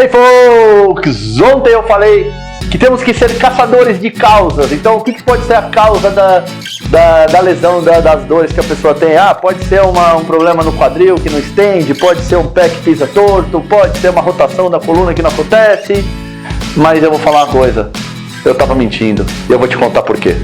Hey folks! Ontem eu falei que temos que ser caçadores de causas. Então, o que pode ser a causa da lesão, das dores que a pessoa tem? Pode ser um problema no quadril que não estende, pode ser um pé que pisa torto, pode ser uma rotação da coluna que não acontece. Mas eu vou falar uma coisa, eu tava mentindo e eu vou te contar por quê.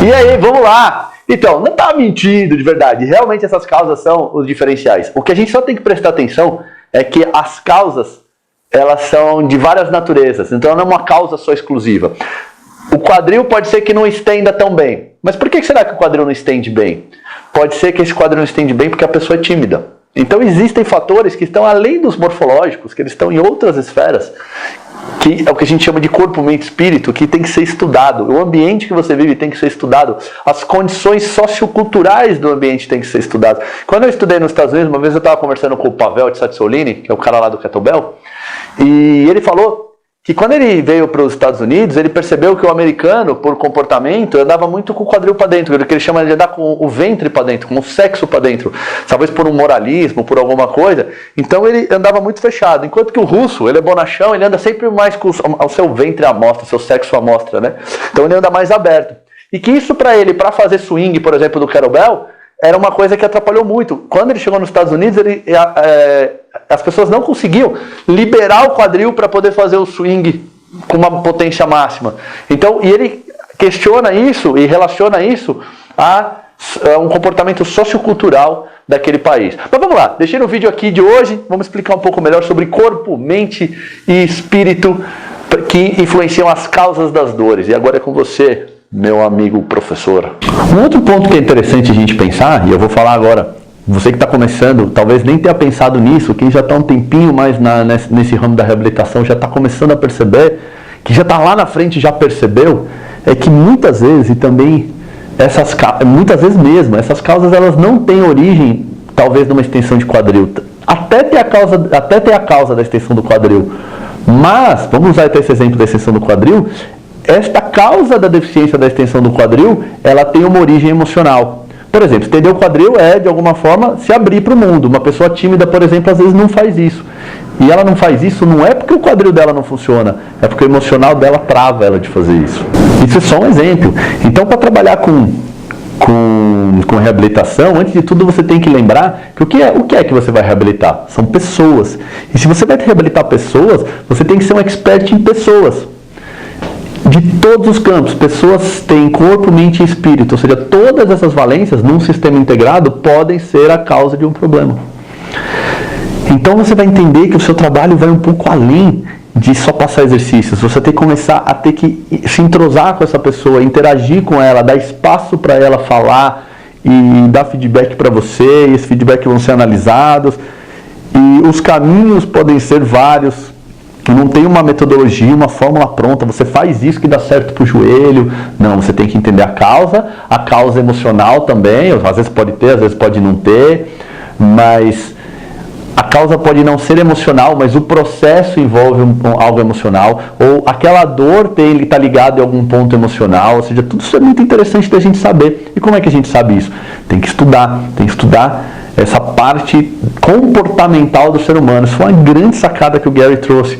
E aí, vamos lá! Então, não tá mentindo de verdade, realmente essas causas são os diferenciais. O que a gente só tem que prestar atenção é que as causas, elas são de várias naturezas, então não é uma causa só exclusiva. O quadril pode ser que não estenda tão bem, mas por que será que o quadril não estende bem? Pode ser que esse quadril não estende bem porque a pessoa é tímida. Então existem fatores que estão além dos morfológicos, que eles estão em outras esferas, que é o que a gente chama de corpo, mente, espírito, que tem que ser estudado. O ambiente que você vive tem que ser estudado. As condições socioculturais do ambiente tem que ser estudado. Quando eu estudei nos Estados Unidos, uma vez eu estava conversando com o Pavel Tsatsouline, que é o cara lá do Kettlebell, e ele falou que quando ele veio para os Estados Unidos, ele percebeu que o americano, por comportamento, andava muito com o quadril para dentro, o que ele chama de andar com o ventre para dentro, com o sexo para dentro, talvez por um moralismo, por alguma coisa. Então ele andava muito fechado, enquanto que o russo, ele é bonachão, ele anda sempre mais com o seu ventre à mostra, o seu sexo à mostra, né? Então ele anda mais aberto. E que isso para ele, para fazer swing, por exemplo, do kettlebell, era uma coisa que atrapalhou muito. Quando ele chegou nos Estados Unidos, as pessoas não conseguiam liberar o quadril para poder fazer o swing com uma potência máxima. Então, e ele questiona isso e relaciona isso a um comportamento sociocultural daquele país. Mas vamos lá, deixei no vídeo aqui de hoje, vamos explicar um pouco melhor sobre corpo, mente e espírito que influenciam as causas das dores. E agora é com você, meu amigo professor. Um outro ponto que é interessante a gente pensar, e eu vou falar agora, você que está começando, talvez nem tenha pensado nisso, quem já está um tempinho mais nesse ramo da reabilitação, já está começando a perceber, que já está lá na frente já percebeu, é que muitas vezes, e também muitas vezes mesmo, essas causas elas não têm origem, talvez, numa extensão de quadril. Até ter a causa da extensão do quadril. Mas, vamos usar até esse exemplo da extensão do quadril, esta causa da deficiência da extensão do quadril, ela tem uma origem emocional. Por exemplo, estender o quadril é, de alguma forma, se abrir para o mundo. Uma pessoa tímida, por exemplo, às vezes não faz isso. E ela não faz isso não é porque o quadril dela não funciona, é porque o emocional dela trava ela de fazer isso. Isso é só um exemplo. Então, para trabalhar com reabilitação, antes de tudo você tem que lembrar que o que é que você vai reabilitar? São pessoas. E se você vai reabilitar pessoas, você tem que ser um expert em pessoas. De todos os campos, pessoas têm corpo, mente e espírito, ou seja, todas essas valências num sistema integrado podem ser a causa de um problema. Então você vai entender que o seu trabalho vai um pouco além de só passar exercícios. Você tem que começar a ter que se entrosar com essa pessoa, interagir com ela, dar espaço para ela falar e dar feedback para você, e esse feedback vão ser analisados. E os caminhos podem ser vários. Não tem uma metodologia, uma fórmula pronta, você faz isso que dá certo para o joelho. Não, você tem que entender a causa emocional também, às vezes pode ter, às vezes pode não ter, mas a causa pode não ser emocional, mas o processo envolve algo emocional, ou aquela dor está ligada a algum ponto emocional, ou seja, tudo isso é muito interessante da gente saber. E como é que a gente sabe isso? Tem que estudar essa parte comportamental do ser humano. Isso foi uma grande sacada que o Gary trouxe,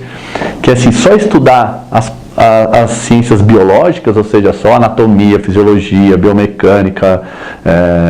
que é assim, só estudar as ciências biológicas, ou seja, só anatomia, fisiologia, biomecânica,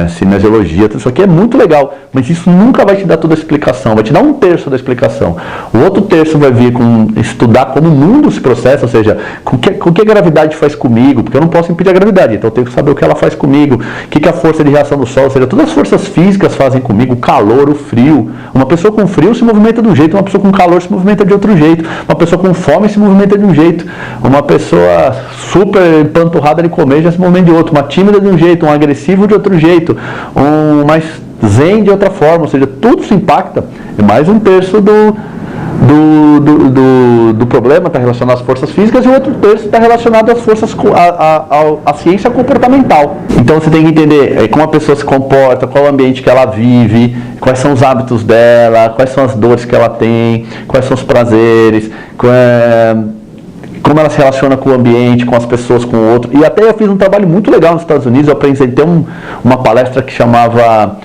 cinesiologia, tudo isso aqui é muito legal, mas isso nunca vai te dar toda a explicação, vai te dar um terço da explicação. O outro terço vai vir com estudar como o mundo se processa, ou seja, com que a gravidade faz comigo, porque eu não posso impedir a gravidade, então eu tenho que saber o que ela faz comigo, o que a força de reação do sol, ou seja, todas as forças físicas fazem comigo, o calor, o frio. Uma pessoa com frio se movimenta de um jeito, uma pessoa com calor se movimenta de outro jeito, uma pessoa com fome se movimenta de um jeito, uma pessoa super empanturrada de comer já se movimenta de outro, uma tímida de um jeito, um agressivo de outro jeito, um mais zen de outra forma, ou seja, tudo se impacta. É mais um terço do problema está relacionado às forças físicas e o outro terço está relacionado às forças, à ciência comportamental. Então você tem que entender como a pessoa se comporta, qual o ambiente que ela vive, quais são os hábitos dela, quais são as dores que ela tem, quais são os prazeres, como ela se relaciona com o ambiente, com as pessoas, com o outro. E até eu fiz um trabalho muito legal nos Estados Unidos, eu apresentei uma palestra que chamava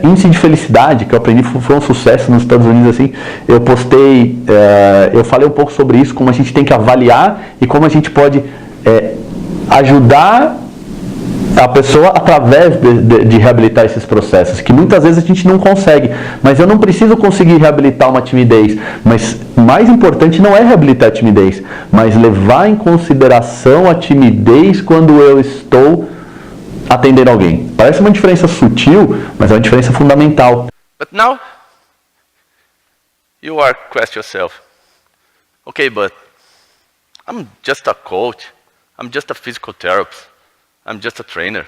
índice de felicidade, que eu aprendi, foi um sucesso nos Estados Unidos, assim, eu postei, eu falei um pouco sobre isso, como a gente tem que avaliar e como a gente pode ajudar a pessoa através de reabilitar esses processos, que muitas vezes a gente não consegue, mas eu não preciso conseguir reabilitar uma timidez, mas mais importante não é reabilitar a timidez, mas levar em consideração a timidez quando eu estou atendendo alguém. Parece uma diferença sutil, mas é uma diferença fundamental. But now, you are question yourself, okay, but I'm just a coach, I'm just a physical therapist, I'm just a trainer.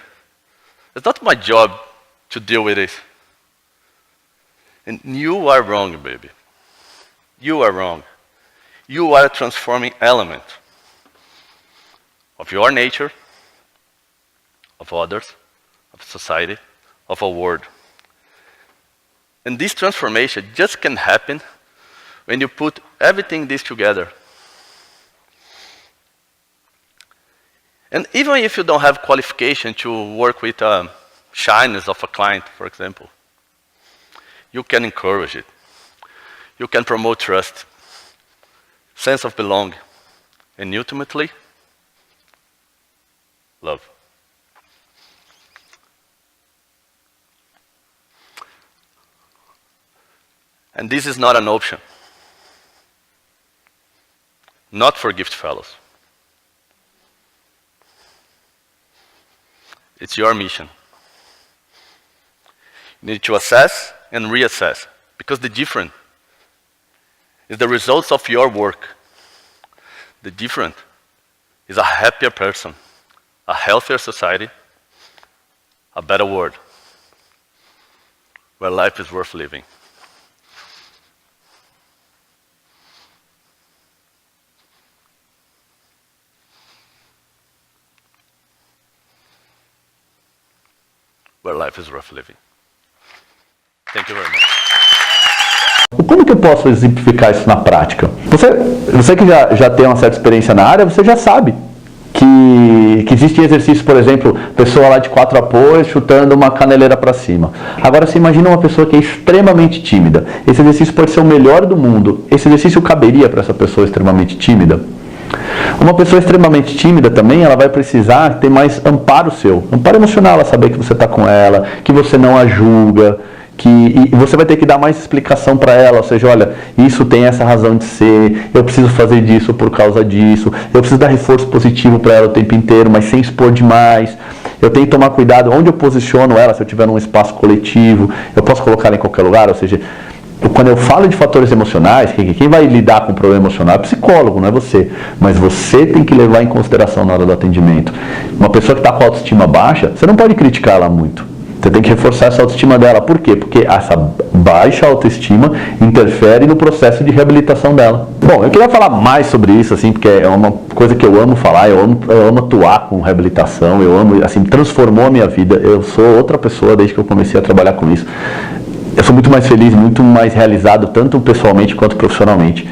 It's not my job to deal with this. And you are wrong, baby. You are wrong. You are a transforming element of your nature, of others, of society, of a world. And this transformation just can happen when you put everything this together. And even if you don't have qualification to work with shyness of a client, for example, you can encourage it. You can promote trust, sense of belonging, and ultimately, love. And this is not an option. Not for gift fellows. It's your mission. You need to assess and reassess, because the different is the results of your work. The different is a happier person, a healthier society, a better world, where life is worth living. Where life is worth living. Thank you very much. Como que eu posso exemplificar isso na prática? Você que já tem uma certa experiência na área, você já sabe que existem exercícios, por exemplo, pessoa lá de 4 apoios chutando uma caneleira para cima. Agora você imagina uma pessoa que é extremamente tímida. Esse exercício pode ser o melhor do mundo. Esse exercício caberia para essa pessoa extremamente tímida? Uma pessoa extremamente tímida também, ela vai precisar ter mais amparo seu. Amparo emocional, ela saber que você está com ela, que você não a julga, e você vai ter que dar mais explicação para ela, ou seja, olha, isso tem essa razão de ser, eu preciso fazer disso por causa disso, eu preciso dar reforço positivo para ela o tempo inteiro, mas sem expor demais. Eu tenho que tomar cuidado onde eu posiciono ela, se eu estiver num espaço coletivo, eu posso colocar ela em qualquer lugar, ou seja, quando eu falo de fatores emocionais, quem vai lidar com o problema emocional é o psicólogo, não é você. Mas você tem que levar em consideração na hora do atendimento. Uma pessoa que está com a autoestima baixa, você não pode criticar ela muito. Você tem que reforçar essa autoestima dela. Por quê? Porque essa baixa autoestima interfere no processo de reabilitação dela. Bom, eu queria falar mais sobre isso, assim, porque é uma coisa que eu amo falar, eu amo atuar com reabilitação, eu amo, assim, transformou a minha vida. Eu sou outra pessoa desde que eu comecei a trabalhar com isso. Eu sou muito mais feliz, muito mais realizado, tanto pessoalmente quanto profissionalmente.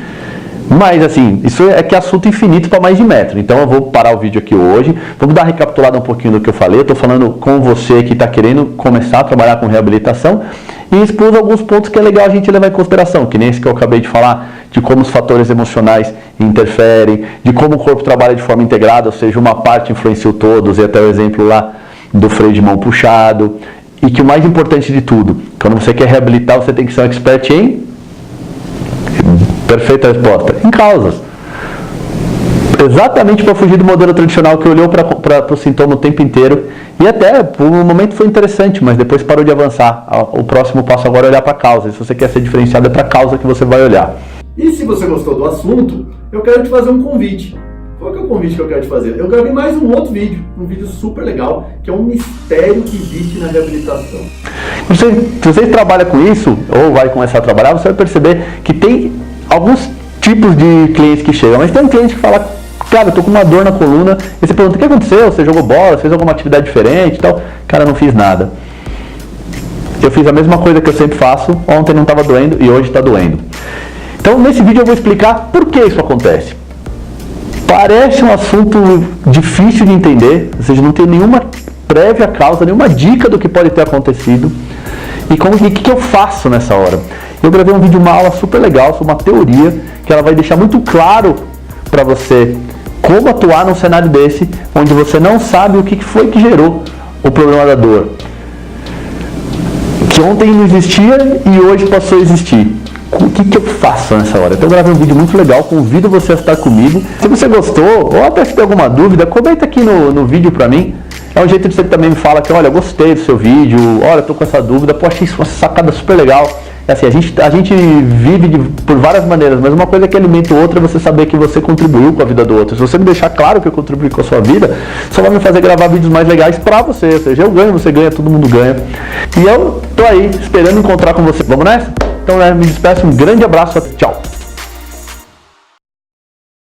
Mas, assim, isso é que é assunto infinito para mais de metro. Então eu vou parar o vídeo aqui hoje. Vamos dar uma recapitulada um pouquinho do que eu falei. Eu estou falando com você que está querendo começar a trabalhar com reabilitação e expus alguns pontos que é legal a gente levar em consideração, que nem esse que eu acabei de falar, de como os fatores emocionais interferem, de como o corpo trabalha de forma integrada, ou seja, uma parte influencia o todos, e até o exemplo lá do freio de mão puxado. E que o mais importante de tudo, quando você quer reabilitar, você tem que ser um expert em... Perfeita resposta. Em causas. Exatamente para fugir do modelo tradicional que olhou para o sintoma o tempo inteiro. E até, por um momento foi interessante, mas depois parou de avançar. O próximo passo agora é olhar para a causa. E se você quer ser diferenciado, é para a causa que você vai olhar. E se você gostou do assunto, eu quero te fazer um convite. Qual que é o convite que eu quero te fazer? Eu gravei mais um outro vídeo, um vídeo super legal, que é um mistério que existe na reabilitação. Se você trabalha com isso, ou vai começar a trabalhar, você vai perceber que tem alguns tipos de clientes que chegam. Mas tem um cliente que fala, cara, eu tô com uma dor na coluna, e você pergunta, o que aconteceu? Você jogou bola, fez alguma atividade diferente e tal? Cara, não fiz nada. Eu fiz a mesma coisa que eu sempre faço, ontem não estava doendo e hoje está doendo. Então, nesse vídeo eu vou explicar por que isso acontece. Parece um assunto difícil de entender, ou seja, não tem nenhuma prévia causa, nenhuma dica do que pode ter acontecido. E o que eu faço nessa hora? Eu gravei um vídeo, uma aula super legal sobre uma teoria que ela vai deixar muito claro para você como atuar num cenário desse, onde você não sabe o que foi que gerou o problema da dor. Que ontem não existia e hoje passou a existir. O que eu faço nessa hora? Então eu gravei um vídeo muito legal, convido você a estar comigo. Se você gostou, ou até se tem alguma dúvida, comenta aqui no vídeo pra mim. É um jeito de você também me fala que, olha, eu gostei do seu vídeo, olha, eu tô com essa dúvida, pô, achei isso uma sacada super legal. É assim, a gente vive por várias maneiras, mas uma coisa que alimenta o outro é você saber que você contribuiu com a vida do outro. Se você me deixar claro que eu contribuí com a sua vida, só vai me fazer gravar vídeos mais legais pra você. Ou seja, eu ganho, você ganha, todo mundo ganha. E eu tô aí, esperando encontrar com você. Vamos nessa? Então, me despeço, um grande abraço, tchau!